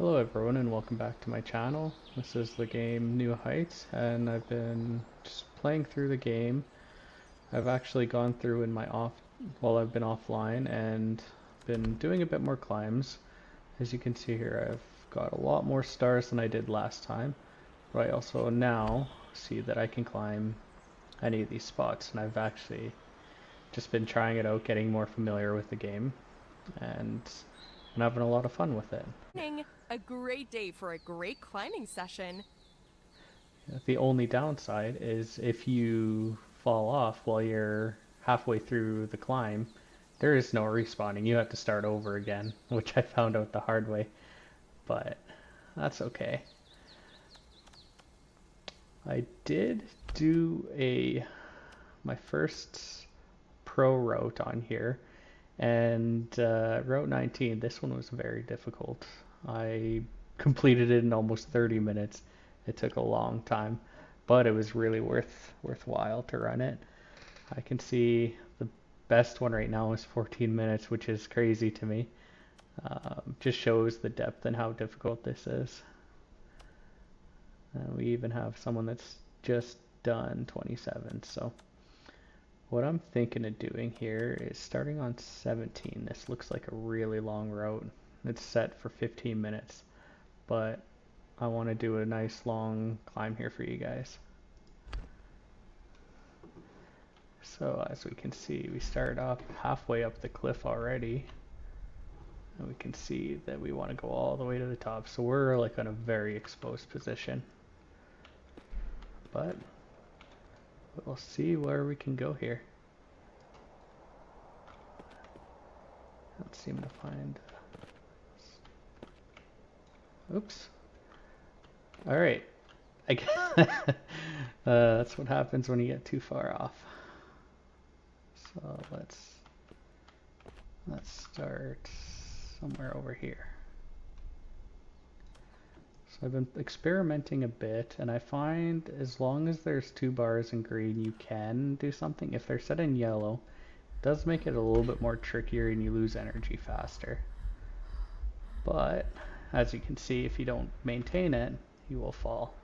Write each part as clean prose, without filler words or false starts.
Hello everyone and welcome back to my channel. This is the game New Heights and I've been just playing through the game. I've actually gone through in my while I've been offline and been doing a bit more climbs. As you can see here, I've got a lot more stars than I did last time, but I also now see that I can climb any of these spots, and I've actually just been trying it out, getting more familiar with the game, and I'm having a lot of fun with it. A great day for a great climbing session. The only downside is if you fall off while you're halfway through the climb, there is no respawning. You have to start over again, which I found out the hard way, but that's okay. I did do my first pro route on here, and Route 19, this one was very difficult. I completed it in almost 30 minutes. It took a long time, but it was really worthwhile to run it. I can see the best one right now is 14 minutes, which is crazy to me. Just shows the depth and how difficult this is. We even have someone that's just done 27. So what I'm thinking of doing here is starting on 17. This looks like a really long route. It's set for 15 minutes, but I want to do a nice long climb here for you guys. So as we can see, we start up halfway up the cliff already. And we can see that we want to go all the way to the top. So we're like in a very exposed position. But we'll see where we can go here. Don't seem to find. Oops. All right. I that's what happens when you get too far off. So let's start somewhere over here. So I've been experimenting a bit, and I find as long as there's two bars in green, you can do something. If they're set in yellow, it does make it a little bit more trickier and you lose energy faster. But as you can see, if you don't maintain it, you will fall.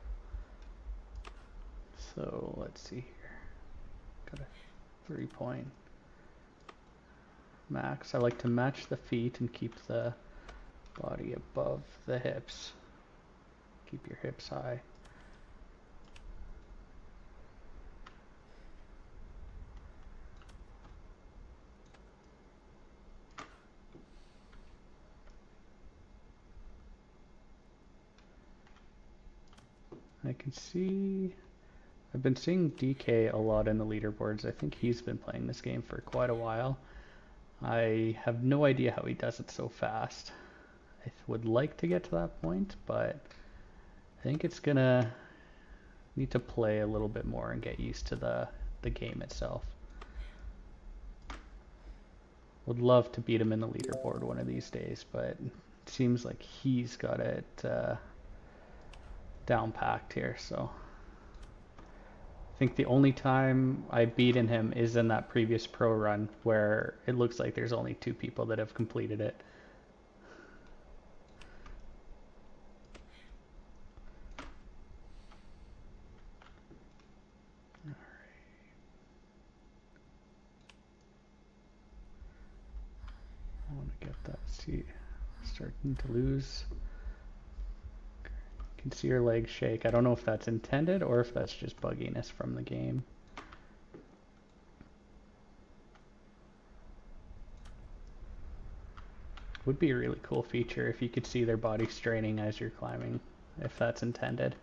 So let's see here. Got a 3-point max. I like to match the feet and keep the body above the hips. Keep your hips high. I can see I've been seeing DK a lot in the leaderboards. I think he's been playing this game for quite a while. I have no idea how he does it so fast. I would like to get to that point, but I think it's gonna need to play a little bit more and get used to the game itself. Would love to beat him in the leaderboard one of these days, but it seems like he's got it down packed here, so I think the only time I beaten him is in that previous pro run where it looks like there's only two people that have completed it. I want to get that. See, starting to lose. You can see your legs shake. I don't know if that's intended or if that's just bugginess from the game. Would be a really cool feature if you could see their body straining as you're climbing, if that's intended.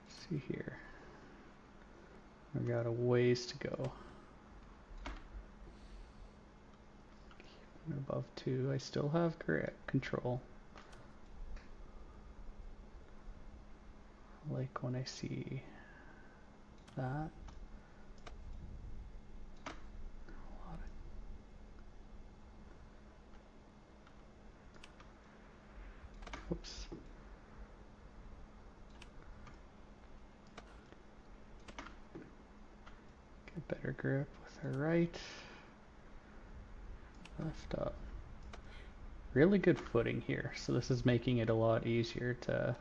Let's see here. We got a ways to go. Above 2, I still have grip control. Like when I see that. Oops. Get better grip with her right. Lift up. Really good footing here, so this is making it a lot easier to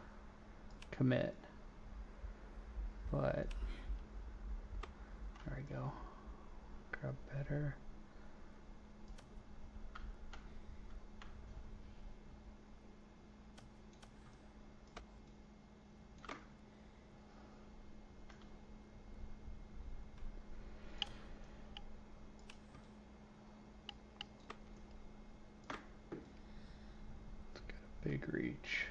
commit. But there we go. Grab better. Big reach.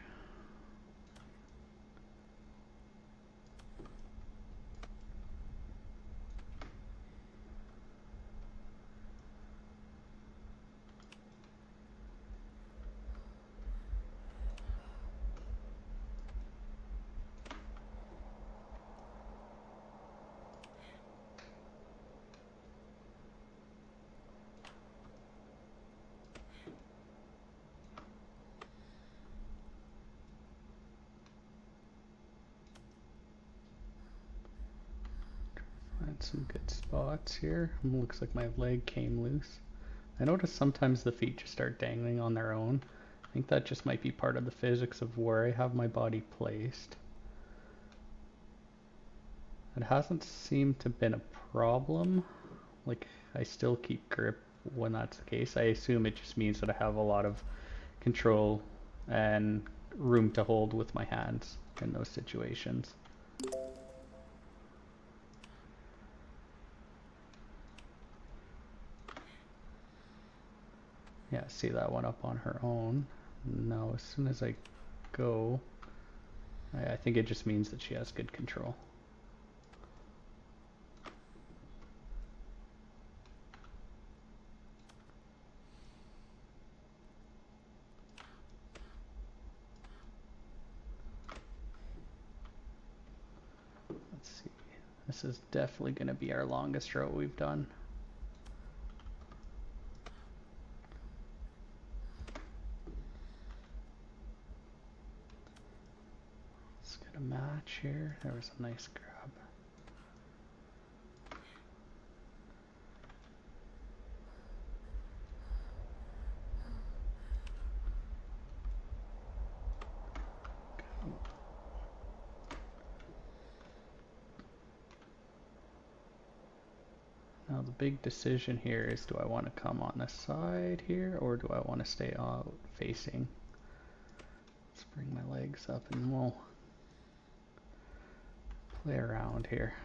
Find some good spots here. Looks like my leg came loose. I notice sometimes the feet just start dangling on their own. I think that just might be part of the physics of where I have my body placed. It hasn't seemed to have been a problem. Like, I still keep grip when that's the case. I assume it just means that I have a lot of control and room to hold with my hands in those situations. Yeah, see, that one up on her own. Now, as soon as I go, I think it just means that she has good control. Let's see. This is definitely going to be our longest route we've done. Let's get a match here. There was a nice grab. Now the big decision here is, do I want to come on the side here or do I want to stay out facing? Let's bring my legs up and we'll play around here.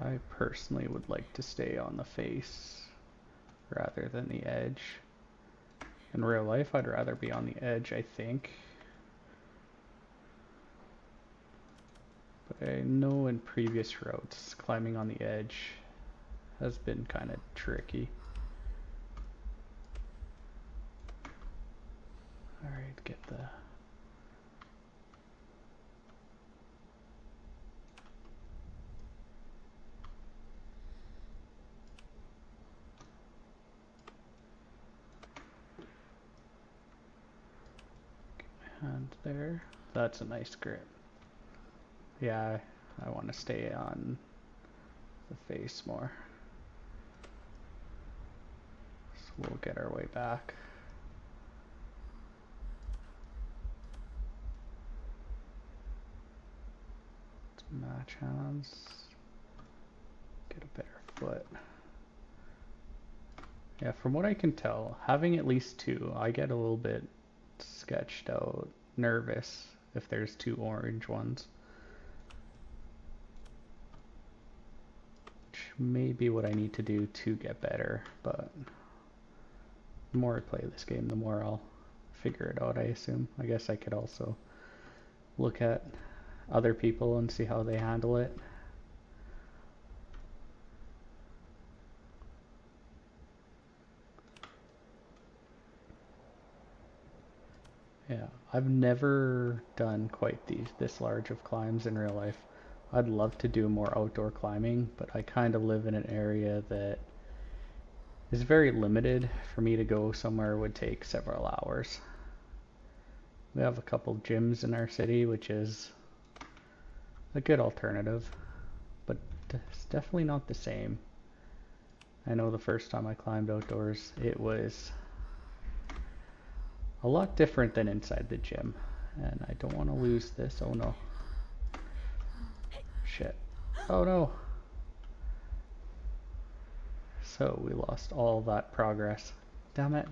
I personally would like to stay on the face rather than the edge. In real life, I'd rather be on the edge, I think. But I know in previous routes, climbing on the edge has been kind of tricky. Alright, get the... hand there. That's a nice grip. Yeah, I want to stay on the face more. So we'll get our way back. Let's match hands. Get a better foot. Yeah, from what I can tell, having at least two, I get a little bit sketched out, nervous if there's two orange ones. Which may be what I need to do to get better, but the more I play this game, the more I'll figure it out, I assume. I guess I could also look at other people and see how they handle it. Yeah, I've never done quite this large of climbs in real life. I'd love to do more outdoor climbing, but I kind of live in an area that is very limited. For me to go somewhere would take several hours. We have a couple gyms in our city, which is a good alternative, but it's definitely not the same. I know the first time I climbed outdoors, it was a lot different than inside the gym. And I don't want to lose this. Oh no. Shit. Oh no. So we lost all that progress. Damn it.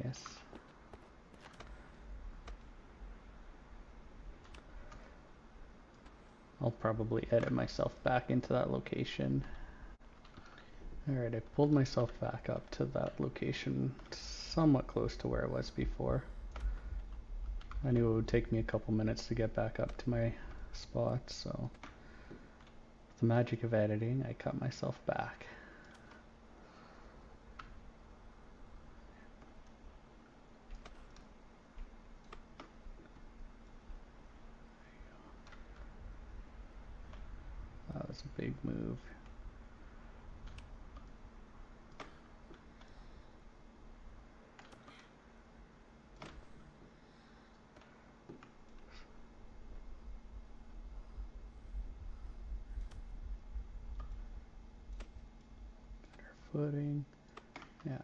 Yes. I'll probably edit myself back into that location. Alright, I pulled myself back up to that location, somewhat close to where I was before. I knew it would take me a couple minutes to get back up to my spot, so with the magic of editing, I cut myself back. That was a big move. Footing. Yeah.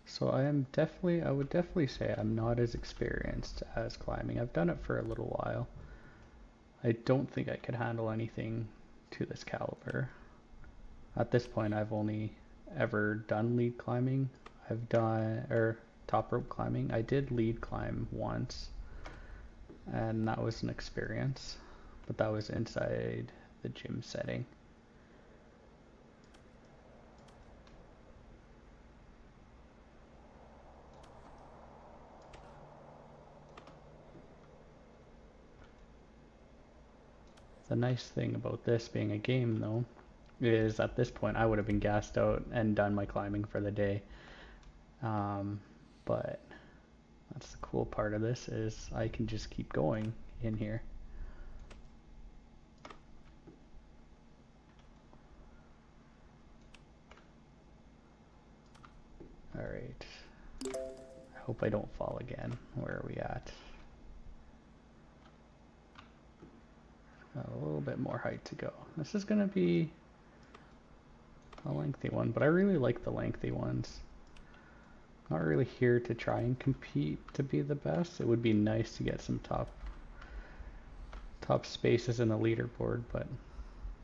So I would definitely say I'm not as experienced as climbing. I've done it for a little while. I don't think I could handle anything to this caliber. At this point, I've only ever done lead climbing. I've done, or top rope climbing. I did lead climb once, and that was an experience, but that was inside the gym setting. The nice thing about this being a game, though, is at this point I would have been gassed out and done my climbing for the day. But that's the cool part of this, is I can just keep going in here. Alright. I hope I don't fall again. Where are we at? A little bit more height to go. This is gonna be a lengthy one, but I really like the lengthy ones. Not really here to try and compete to be the best. It would be nice to get some top spaces in the leaderboard, but at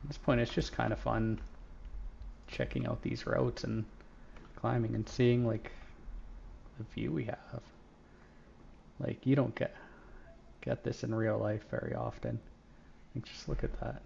this point it's just kind of fun checking out these routes and climbing and seeing like the view we have. Like, you don't get this in real life very often. Like, just look at that.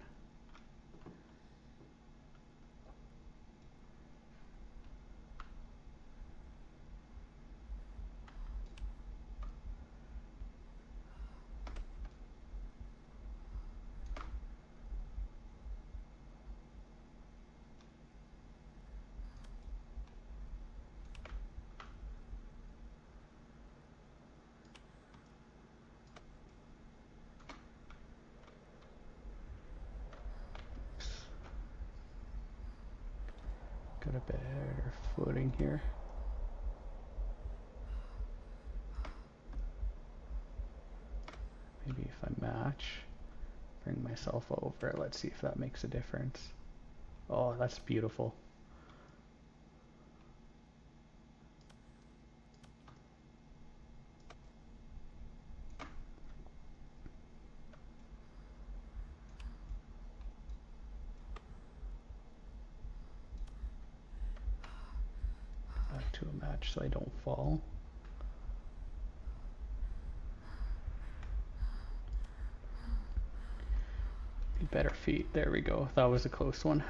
Got a better footing here. Maybe if I match, bring myself over. Let's see if that makes a difference. Oh, that's beautiful. Back to a match so I don't fall. Better feet. There we go. That was a close one.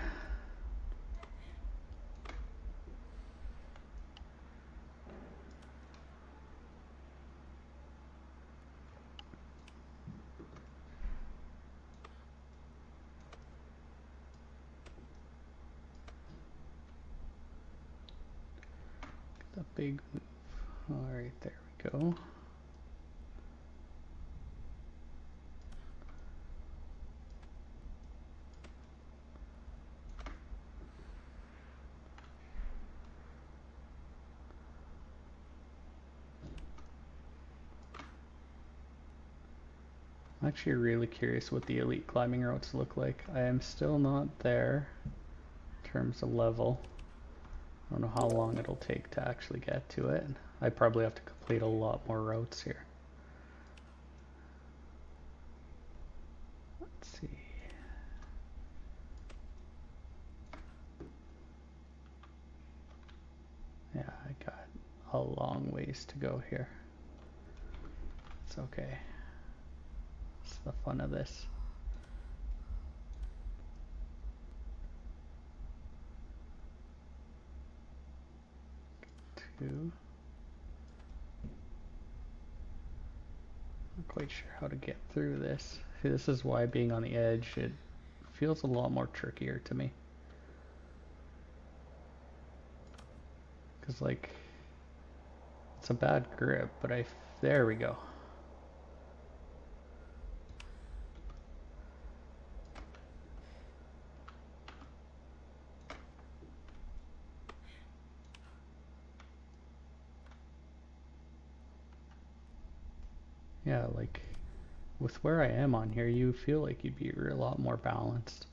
The big move. All right, there we go. I'm actually really curious what the elite climbing routes look like. I am still not there in terms of level. I don't know how long it'll take to actually get to it. I probably have to complete a lot more routes here. Let's see. Yeah, I got a long ways to go here. It's okay. It's the fun of this. Two. Not quite sure how to get through this. See, this is why being on the edge, it feels a lot more trickier to me. Because, like, it's a bad grip, but there we go. Yeah, like, with where I am on here, you feel like you'd be a lot more balanced.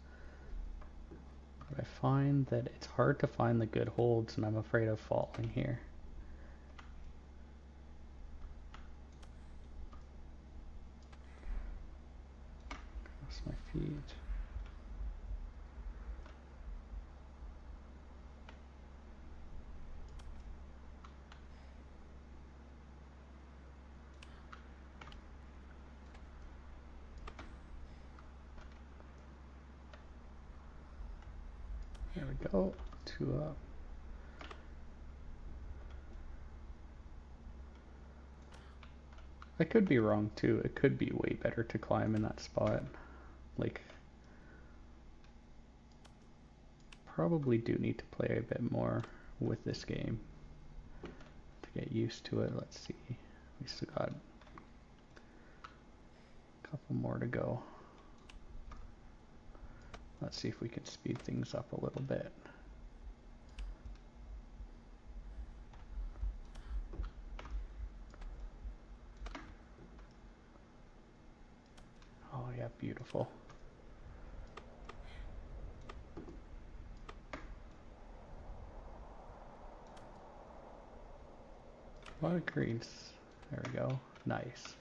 But I find that it's hard to find the good holds, and I'm afraid of falling here. Cross my feet. There we go. 2 up. I could be wrong too. It could be way better to climb in that spot. Like, probably do need to play a bit more with this game to get used to it. Let's see. We still got a couple more to go. Let's see if we can speed things up a little bit. Oh yeah, beautiful. A lot of greens. There we go. Nice.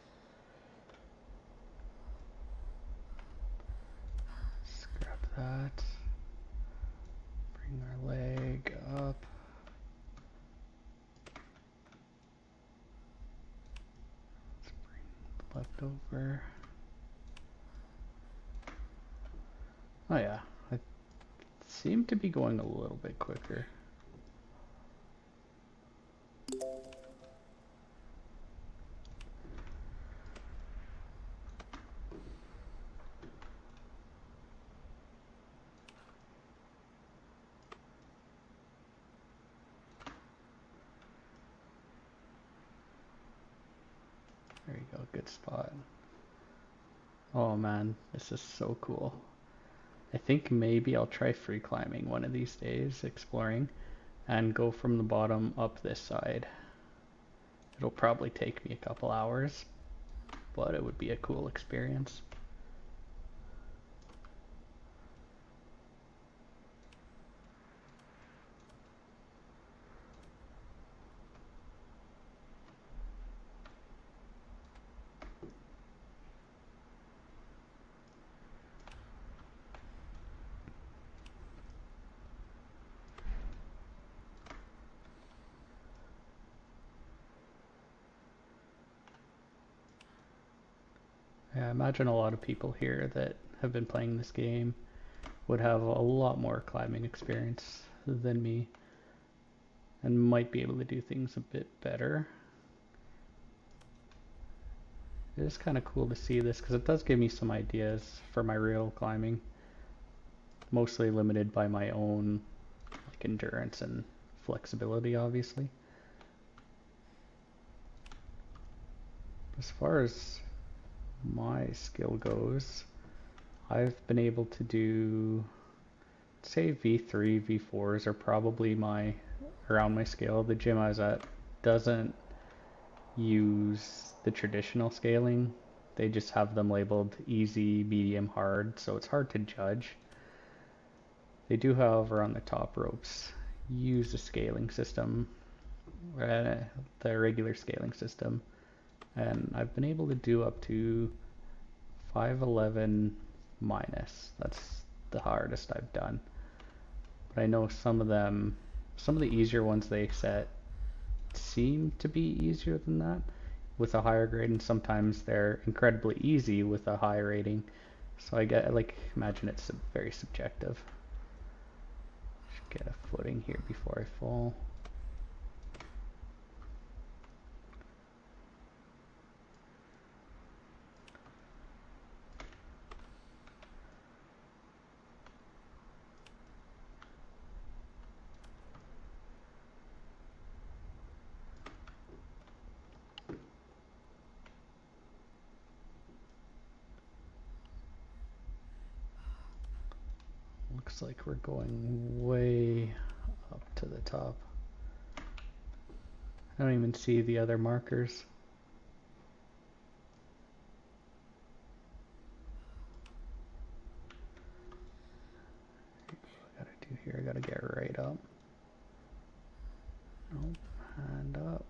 Let's grab that. Bring our leg up. Let's bring the left over. Oh yeah, I seem to be going a little bit quicker. There you go, good spot. Oh man, this is so cool. I think maybe I'll try free climbing one of these days, exploring, and go from the bottom up this side. It'll probably take me a couple hours, but it would be a cool experience. Yeah, I imagine a lot of people here that have been playing this game would have a lot more climbing experience than me and might be able to do things a bit better. It is kind of cool to see this because it does give me some ideas for my real climbing, mostly limited by my own like endurance and flexibility, obviously. As far as my skill goes, I've been able to do, say, V3, V4s are probably around my scale. The gym I was at doesn't use the traditional scaling They just have them labeled easy, medium, hard, so it's hard to judge. They do, however, on the top ropes, use a scaling system, the regular scaling system, and I've been able to do up to 511 minus. That's the hardest I've done. But I know some of the easier ones they set seem to be easier than that with a higher grade, and sometimes they're incredibly easy with a high rating. So I get, like, imagine it's very subjective. Should get a footing here before I fall. Looks like we're going way up to the top. I don't even see the other markers. What I gotta do here, I gotta get right up. Nope, hand up.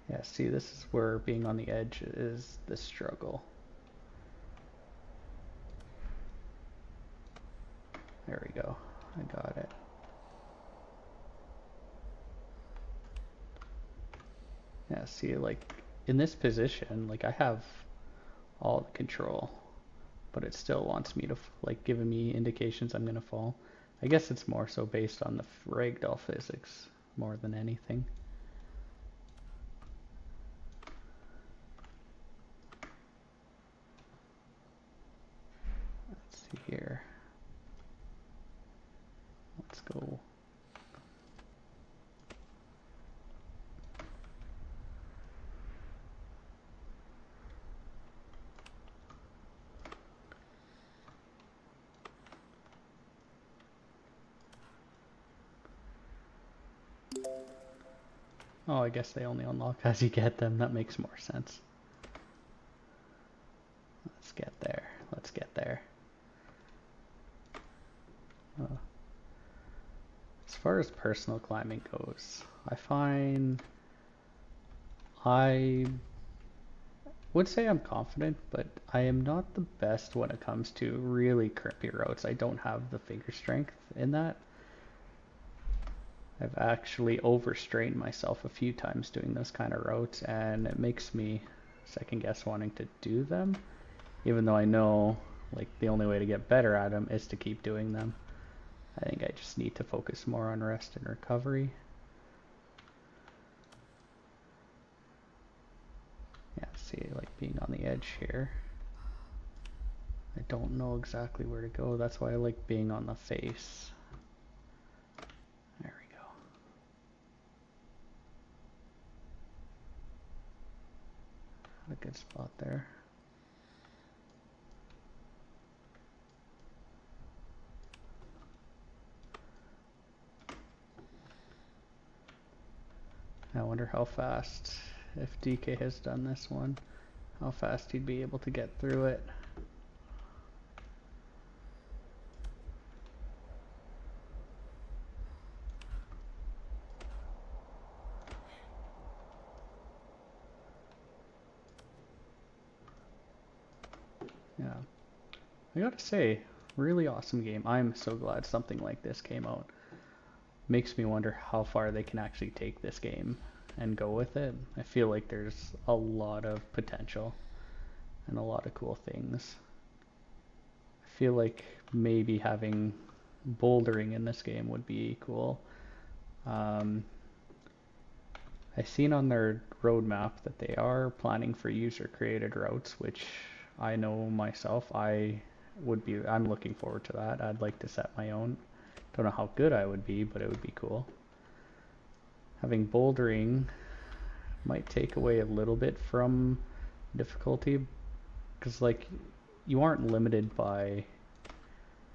Yeah, see, this is where being on the edge is the struggle. There we go, I got it. Yeah, see, like, in this position, like, I have all the control, but it still wants me to, like, giving me indications I'm gonna fall. I guess it's more so based on the ragdoll physics more than anything. Let's see here. Let's go. Oh, I guess they only unlock as you get them. That makes more sense. Let's get there. Let's get there. As far as personal climbing goes, I find I would say I'm confident, but I am not the best when it comes to really crimpy routes. I don't have the figure strength in that. I've actually overstrained myself a few times doing those kind of routes, and it makes me second guess wanting to do them, even though I know, like, the only way to get better at them is to keep doing them. I think I just need to focus more on rest and recovery. Yeah, see, like, being on the edge here. I don't know exactly where to go. That's why I like being on the face. There we go. A good spot there. I wonder how fast, if DK has done this one, how fast he'd be able to get through it. Yeah, I gotta say, really awesome game. I'm so glad something like this came out. Makes me wonder how far they can actually take this game and go with it. I feel like there's a lot of potential and a lot of cool things. I feel like maybe having bouldering in this game would be cool. I've seen on their roadmap that they are planning for user created routes, which I know myself I'm looking forward to that. I'd like to set my own. Don't know how good I would be, but it would be cool. Having bouldering might take away a little bit from difficulty, because, like, you aren't limited by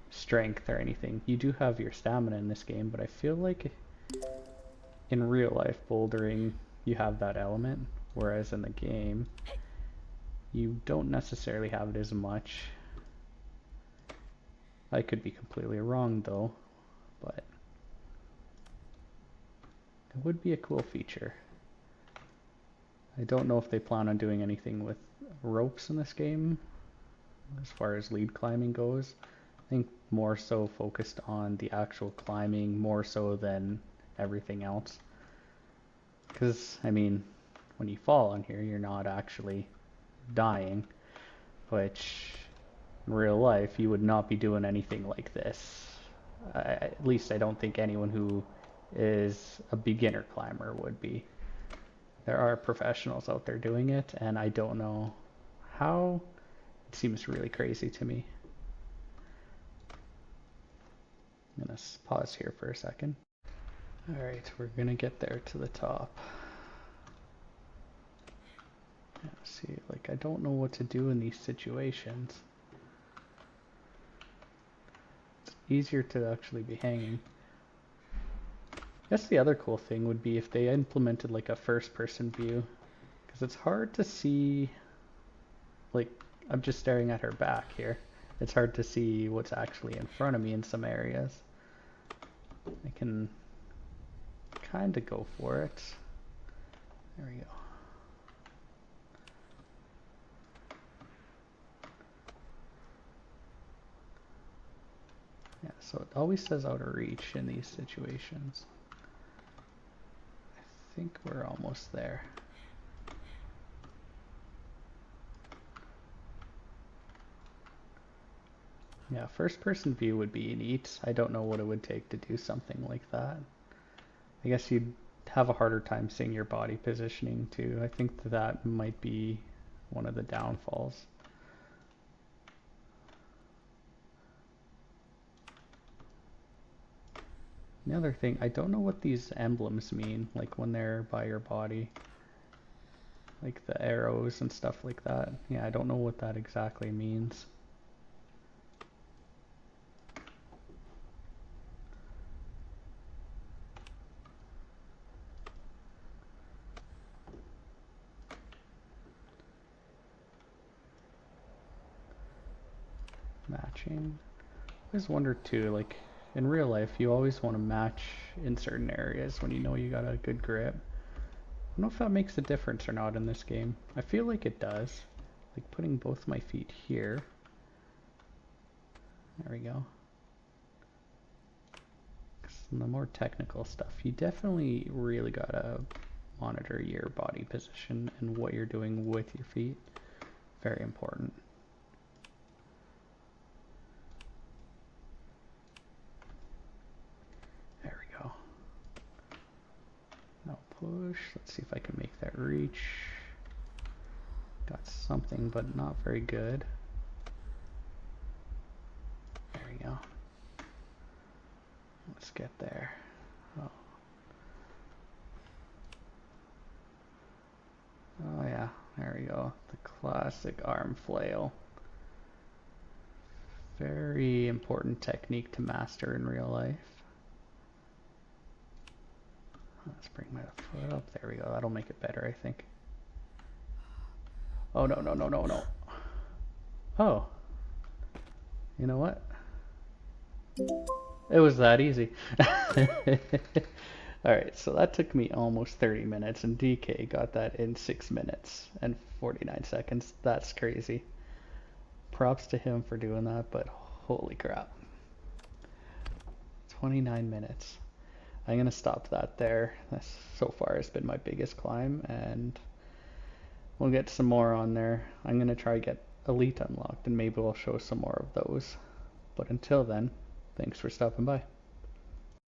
strength or anything. You do have your stamina in this game, but I feel like in real life bouldering you have that element whereas in the game, you don't necessarily have it as much. I could be completely wrong though, but it would be a cool feature. I don't know if they plan on doing anything with ropes in this game as far as lead climbing goes. I think more so focused on the actual climbing more so than everything else. Because, I mean, when you fall on here, you're not actually dying, which in real life you would not be doing anything like this. At least I don't think anyone who is a beginner climber would be. There are professionals out there doing it, and I don't know how. It seems really crazy to me. I'm gonna pause here for a second. Alright, we're gonna get there to the top. Yeah, see, like, I don't know what to do in these situations. It's easier to actually be hanging. I guess the other cool thing would be if they implemented like a first-person view, because it's hard to see, like, I'm just staring at her back here. It's hard to see what's actually in front of me in some areas. I can kind of go for it. There we go. Yeah, so it always says out of reach in these situations. I think we're almost there. Yeah, first person view would be neat. I don't know what it would take to do something like that. I guess you'd have a harder time seeing your body positioning too. I think that might be one of the downfalls. The other thing, I don't know what these emblems mean, like when they're by your body. Like the arrows and stuff like that. Yeah, I don't know what that exactly means. Matching. I always wonder too, like in real life, you always want to match in certain areas when you know you got a good grip. I don't know if that makes a difference or not in this game. I feel like it does. Like putting both my feet here. There we go. The more technical stuff, you definitely really gotta monitor your body position and what you're doing with your feet. Very important. There we go. Now push. Let's see if I can make that reach. Got something, but not very good. There we go. Let's get there. Oh. Oh yeah, there we go. The classic arm flail. Very important technique to master in real life. Let's bring my foot up. There we go. That'll make it better, I think. Oh, no, no, no, no, no. Oh. You know what? It was that easy. Alright, so that took me almost 30 minutes, and DK got that in 6 minutes and 49 seconds. That's crazy. Props to him for doing that, but holy crap. 29 minutes. I'm going to stop that there. This so far has been my biggest climb, and we'll get some more on there. I'm going to try to get Elite unlocked, and maybe we'll show some more of those. But until then, thanks for stopping by.